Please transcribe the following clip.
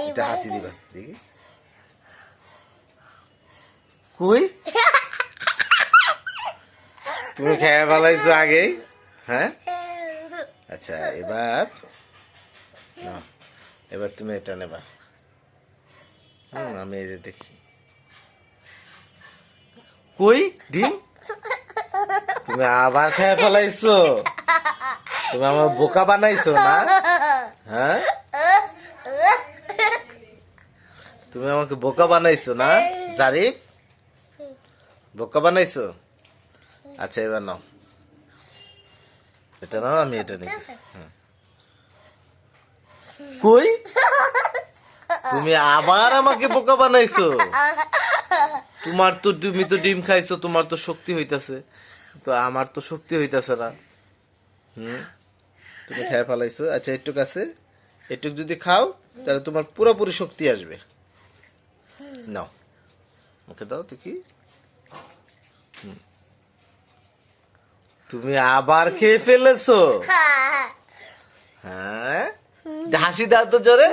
এটা হাসি দিবা দেখি কই তুমি খেয়ে ফেলাইছো আগে হ্যাঁ আচ্ছা এবার নাও, এবার তুমি এটা নেবা আমি এটা দেখি কই ডিম তুমি আবার খেয়ে ফেলাইছো তুমি আমার বোকা বানাইছো না হ্যাঁ তুমি আমাকে বোকা বানাইছো না জারিফ বোকা বানাইছো আচ্ছা এবার নাও এটা নাও আমি এটা নিচ্ছি কই তুমি আবার আমাকে বোকা বানাইছো তুমি তো ডিম খাইছো তোমার তো শক্তি হইতাছে তো আমার তো শক্তি হইতাছে না তুমি খেয়ে ফেলাইছো আচ্ছা একটুক আছে একটুক যদি খাও তাহলে তোমার পুরোপুরি শক্তি আসবে নাও মুখে দাও দেখি তুমি আবার খেয়ে ফেলেছো হ্যাঁ হাসি দাও তো জোরে